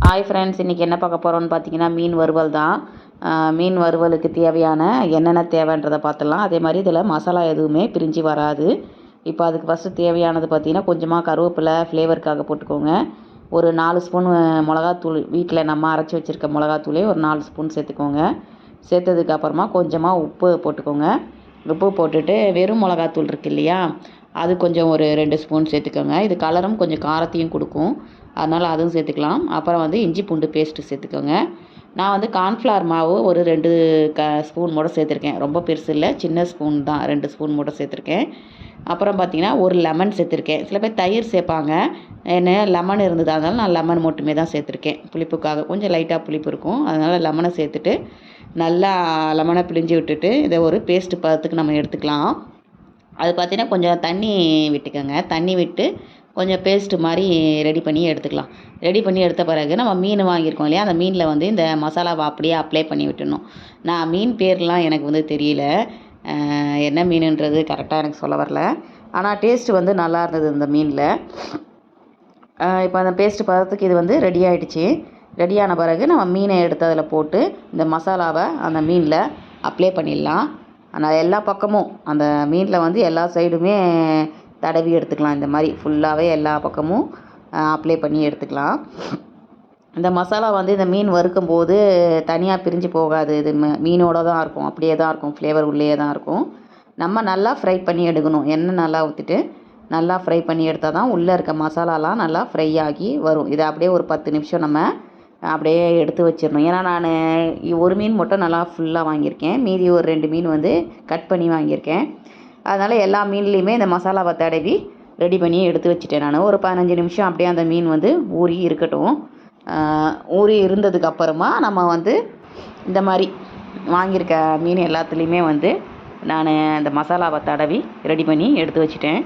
Hi friends, இன்றைக்கி என்ன பார்க்க போகிறோன்னு பார்த்தீங்கன்னா மீன் வறுவல் தான். மீன் வறுவலுக்கு தேவையான என்னென்ன தேவைன்றதை பார்த்துடலாம். அதே மாதிரி இதில் மசாலா எதுவுமே பிரிஞ்சு வராது. இப்போ அதுக்கு ஃபஸ்ட்டு தேவையானது பார்த்திங்கன்னா கொஞ்சமாக கருவேப்பிலை ஃப்ளேவருக்காக போட்டுக்கோங்க. ஒரு 4 ஸ்பூன் மிளகாத்தூள், வீட்டில் நம்ம அரைச்சி வச்சுருக்க மிளகாத்தூளே ஒரு 4 ஸ்பூன் சேர்த்துக்கோங்க. சேர்த்ததுக்கப்புறமா கொஞ்சமாக உப்பு போட்டுக்கோங்க. உப்பு போட்டுட்டு வெறும் மிளகாத்தூள் இருக்குது இல்லையா, அது கொஞ்சம் ஒரு 2 ஸ்பூன் சேர்த்துக்கோங்க. இது கலரும் கொஞ்சம் காரத்தையும் கொடுக்கும், அதனால் அதுவும் சேர்த்துக்கலாம். அப்புறம் இஞ்சி பூண்டு பேஸ்ட்டு சேர்த்துக்கோங்க. நான் கார்ன்ஃப்ளவர் மாவு ஒரு 2 ஸ்பூன் மட்டும் சேர்த்துருக்கேன். ரொம்ப பெருசு இல்லை, சின்ன ஸ்பூன் தான், 2 ஸ்பூன் மட்டும் சேர்த்துருக்கேன். அப்புறம் பார்த்திங்கன்னா ஒரு லெமன் சேர்த்துருக்கேன். சில பேர் தயிர் சேர்ப்பாங்க, என்ன லெமன் இருந்தது, அதனால் நான் லெமன் மட்டுமே தான் சேர்த்துருக்கேன். புளிப்புக்காக கொஞ்சம் லைட்டாக புளிப்பு இருக்கும், அதனால் லெமனை சேர்த்துட்டு நல்லா லெமனை பிழிஞ்சு விட்டுட்டு இதை ஒரு பேஸ்ட்டு பதத்துக்கு நம்ம எடுத்துக்கலாம். அது பார்த்திங்கன்னா கொஞ்சம் தண்ணி விட்டுக்கோங்க. தண்ணி விட்டு கொஞ்சம் பேஸ்ட்டு மாதிரி ரெடி பண்ணி எடுத்துக்கலாம். ரெடி பண்ணி எடுத்த பிறகு நம்ம மீன் வாங்கியிருக்கோம் இல்லையா, அந்த மீனில் இந்த மசாலாவை அப்படியே அப்ளை பண்ணி விட்டுடணும். நான் மீன் பேர்லாம் எனக்கு தெரியல, என்ன மீனுன்றது கரெக்டாக எனக்கு சொல்ல வரல. ஆனால் டேஸ்ட்டு நல்லா இருந்தது இந்த மீனில். இப்போ அந்த பேஸ்ட்டு பதத்துக்கு இது ரெடி ஆகிடுச்சு. ரெடியான பிறகு நம்ம மீனை எடுத்து அதில் போட்டு இந்த மசாலாவை அந்த மீனில் அப்ளை பண்ணிடலாம். ஆனால் எல்லா பக்கமும் அந்த மீனில் எல்லா சைடுமே தடவி எடுத்துக்கலாம். இந்த மாதிரி ஃபுல்லாகவே எல்லா பக்கமும் அப்ளை பண்ணி எடுத்துக்கலாம். இந்த மசாலா இந்த மீன் வறுக்கும் போது தனியாக பிரிஞ்சு போகாது. இது மீனோடு தான் இருக்கும், அப்படியே தான் இருக்கும், ஃப்ளேவர் உள்ளே தான் இருக்கும். நம்ம நல்லா ஃப்ரை பண்ணி எடுக்கணும். எண்ணெய் நல்லா ஊற்றிட்டு நல்லா ஃப்ரை பண்ணி எடுத்தால் தான் உள்ளே இருக்க மசாலாலாம் நல்லா ஃப்ரை ஆகி வரும். இதை அப்படியே ஒரு 10 நிமிஷம் நம்ம அப்படியே எடுத்து வச்சிடணும். ஏன்னா நான் ஒரு மீன் மட்டும் நல்லா ஃபுல்லாக வாங்கியிருக்கேன், மீதி ஒரு 2 மீன் கட் பண்ணி வாங்கியிருக்கேன். அதனால் எல்லா மீன்லேயுமே இந்த மசாலாவை தடவி ரெடி பண்ணி எடுத்து வச்சுட்டேன். நான் ஒரு 15 நிமிஷம் அப்படியே அந்த மீன் ஊறி இருக்கட்டும். ஊறி இருந்ததுக்கப்புறமா நம்ம இந்த மாதிரி வாங்கியிருக்க மீன் எல்லாத்துலேயுமே நான் இந்த மசாலாவை தடவி ரெடி பண்ணி எடுத்து வச்சுட்டேன்.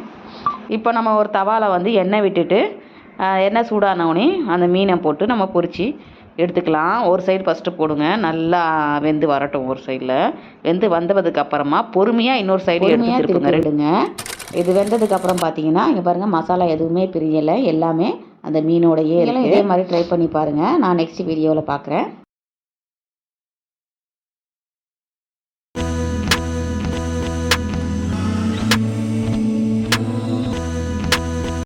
இப்போ நம்ம ஒரு தவாவில் எண்ணெய் விட்டுட்டு எண்ணெய் சூடானவுடனே அந்த மீனை போட்டு நம்ம பொரித்து எடுத்துக்கலாம். ஒரு சைடு ஃபஸ்ட்டு போடுங்க, நல்லா வெந்து வரட்டும். ஒரு சைடில் வெந்து வந்ததுக்கப்புறமா பொறுமையாக இன்னொரு சைடு எடுத்துருக்குங்க ரெடுங்க. இது வெந்ததுக்கப்புறம் பார்த்தீங்கன்னா இங்கே பாருங்கள், மசாலா எதுவுமே பிரியலை, எல்லாமே அந்த மீனோடையே இருக்குது. இதே மாதிரி ட்ரை பண்ணி பாருங்கள். நான் நெக்ஸ்ட் வீடியோவில் பார்க்குறேன்.